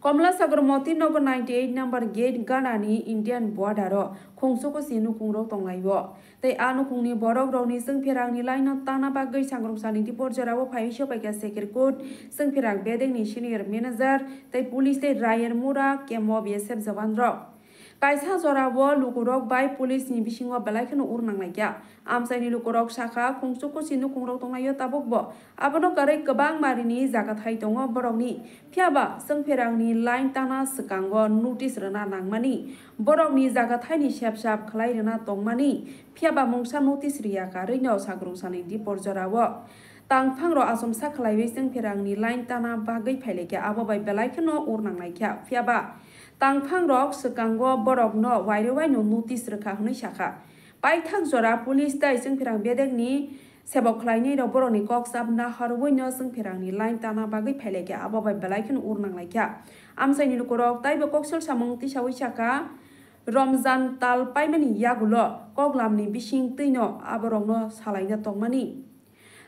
Komla Sagar Moti Nogo 98 number gate Ganani Indian border Kongsoko Sinu Kungro Tonglaibo. They anu kungni borok roni sing pirang ni lain tana bagai sangrum sani di porjarawo paisho bagai sekir code sing pirang bedeng ni senior manager they police they Ryan Mura kemo BSF Zawandro. Kaisa zorawo lukurok by police ni bisingo balaikan urnang lagi. Amsai ni lukurok saka kongsoko sinu kungro tonglayo tabokbo. Abono kare kebang marini zakat hai tongo borok ni. Piaba sing pirang ni lain tana sekango notice rena nangmani. Borok ni zakat hai ni siap-siap khlai rena tongmani. Piaba mongsa notice ria ka rino sagrung sani di porjorawo. Tang phangro asom sakhlai sing pirang ni lain tana bagai phailekya abo bai balaikan urnang lagi. Piaba Tang phang rok sekango borok no wairewai no notice rekha hne shaka pai thak jora police dai sing pirang bedek ni sebok khlai ni ro borok ni kok sab na harwoi no sing pirang ni line tana bagai pheleke abo bai balaikin urnang laikya amsai ni lukorok tai be koksel samung ti sawi shaka Ramzan tal paimani yagulo koklam ni bising tino aborok no salaina tongmani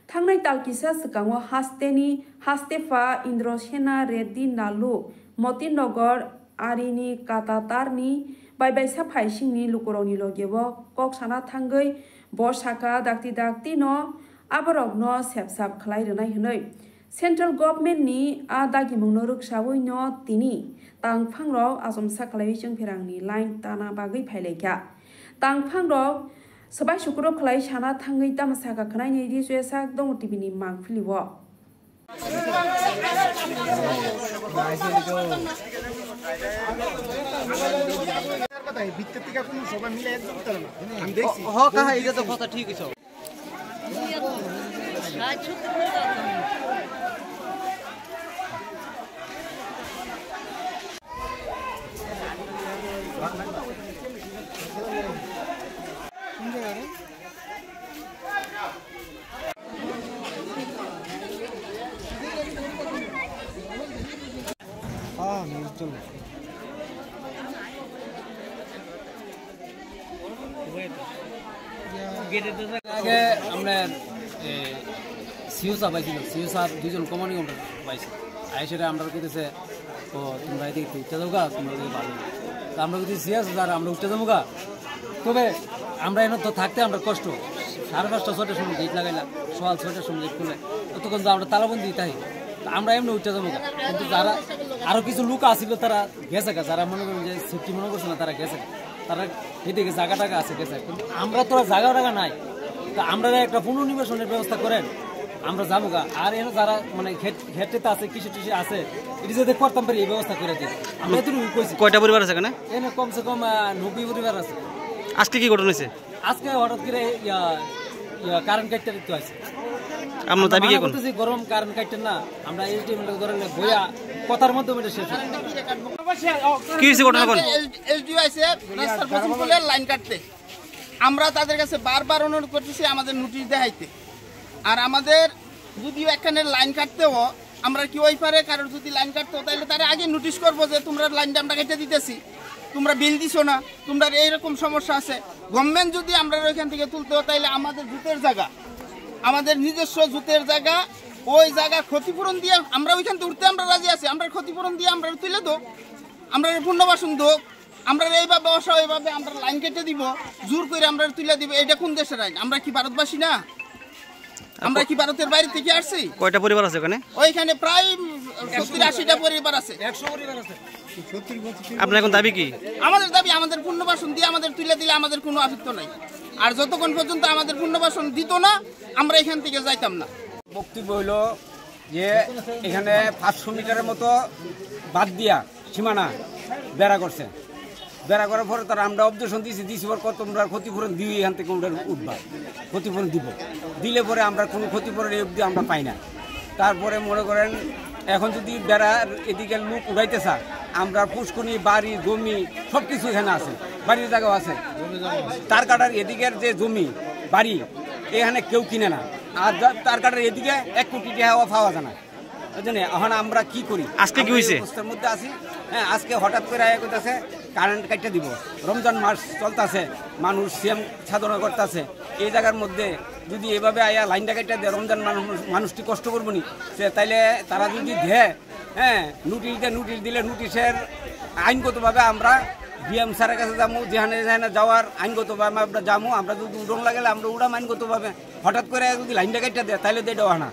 Thangnai tal kisa sekango hastefa Indrosena Reddy Nalu Motinagar Arini katatarni bai saphai singni lukoroni logebo kok sana thangai borsaka dakti no aborok no sepsap khlai renai hnoi central government ni adagi mungno ruksawoi no tini tang phangrok asom saklai sing phirangni line tana bagai phailekya tang phangrok sabai sukro khlai sana thangai tamsaka khnai ni ri suesak dong tv ni mangphiliwo আগে আমরা CO সাহেব আইছিল CO সাহেব দুজন commanding আমরা পাইছি আইসেরা আমরা কইতেছে ও তোমরা এদিকে উঠতে যাওগা তোমরা যদি ভালো তা আমরা যদি সিয়াস যারা আমরা উঠতে যাবোগা তবে আমরা এনে তো থাকতে আমরা কষ্ট 5:30 6টার সময় গেট লাগাইলা সকাল 6টার সময় গেট খুলে ততক্ষণ আমরা তালাবন্দি তাই আমরা এমনি উঠতে যাবোগা কিন্তু যারা আরো কিছু লোক আসিল তারা গেছে যারা মনে করেন যে সেফটি মনে করছে না তারা গেছে তারা এদিকে জায়গা টাকা আছে গেছে কিন্তু আমরা তো জায়গা টাকা নাই তা আমরা একটা পুনর্নিবেশনের ব্যবস্থা করেন আমরা যাবো গা আর এনে যারা মানে খেতে আছে কৃষি টিষি আছে এটি যদি করতাম পারি এই ব্যবস্থা করে দিই আমরা এত কইছি কয়টা পরিবার আছে এখানে এনে কমসে কম 90 পরিবার আছে আজকে কি ঘটনা হয়েছে আজকে হঠাৎ করে কারেন্ট কাটতে দিতে আছে আমরা দাবি কি করব গরম কারেন্ট কাটতে না আমরা এসডিএম এর ধরে বইয়া কথার মধ্যে এটা শেষ কি হইছে ঘটনা কোন এসডিও আইছে রাস্তার পশ্চিম কোলে লাইন কাটতে আমরা তাদের কাছে বারবার অনুরোধ করতেছি আমাদের নোটিশ দেখাইতে আর আমাদের যদি একখানের লাইন কাটতেও আমরা কি ওই পারে কারোর যদি লাইন কাটতে তাহলে তারা আগে নোটিশ করবো যে তোমরা লাইনটা আমরা কেটে দিতেছি তোমরা বিল দিছো না তোমরা এইরকম সমস্যা আছে গভর্নমেন্ট যদি আমরা ওইখান থেকে তুলতে তাহলে আমাদের জুতের জায়গা আমাদের নিজস্ব জুতের জায়গা ওই জায়গা ক্ষতিপূরণ দিয়ে আমরা ওইখান থেকে উঠতে আমরা রাজি আছি আমরা ক্ষতিপূরণ দিয়ে আমরা তুলে দো আমরা পুনর্বাসন দোক আমরা এইভাবে অসহায়ভাবে আমরা লাইন কেটে দিব জোর করে আমরা তুলে দিব এটা কোন দেশের আইন আমরা কি ভারতবাসী না আমরা কি ভারতের বাইরে থেকে আসছি কয়টা পরিবার আছে ওখানে ওইখানে প্রায় 70-80টা পরিবার আছে 100 পরিবার আছে আপনার এখন দাবি কি আমাদের দাবি আমাদের পুনর্বাসন দিয়ে আমাদের তুলে দিলে আমাদের কোনো আপত্তি নাই আর যতক্ষণ পর্যন্ত আমাদের পুনর্বাসন দিত না আমরা এখান থেকে যাইতাম না বক্তব্য হইল যে এখানে 500 মিটারের মতো বাদ দিয়া সীমানা বেড়া করছে বেড়া করার পরে তারা আমরা অবজেকশন দিয়েছি পর কত তোমরা ক্ষতিপূরণ দিই এখান থেকে উঠবা ক্ষতিপূরণ দিব দিলে পরে আমরা কোনো ক্ষতিপূরণ এই অবধি আমরা পাই না তারপরে মনে করেন এখন যদি বেড়ার এদিকে লোক উঠাইতে চায় আমরা পুষ্করণী বাড়ি জমি সব কিছু এখানে আছে বাড়ির জায়গাও আছে তার কাটার এদিকের যে জমি বাড়ি এখানে কেউ কিনে না আর তার কাটার এদিকে 1 কোটি টাকা পাওয়া যায় না বুঝলেন এখন আমরা কি করি আজকে কি হয়েছে অবস্থার মধ্যে আছি হ্যাঁ আজকে হঠাৎ করে আয়া কইতাছে কারেন্ট কাটতে দিব রমজান মাস চলতেছে মানুষ সিএম সাধনা করতেছে এই জায়গার মধ্যে যদি এভাবে আয়া লাইনটা কেটে দেয় রমজান মানুষটি কষ্ট করবো নি সে তাইলে তারা যদি দেয় হ্যাঁ নোটিশ দিলে নোটিশের আইনগতভাবে আমরা ডিএম স্যারের কাছে যাবো যেখানে যেখানে যাওয়ার আইনগতভাবে আমরা যাবো আমরা যদি উড়ন লাগালে আমরা উড়াম আইনগতভাবে হঠাৎ করে যদি লাইনটা কেটে দেয় তাহলে দেওয়া না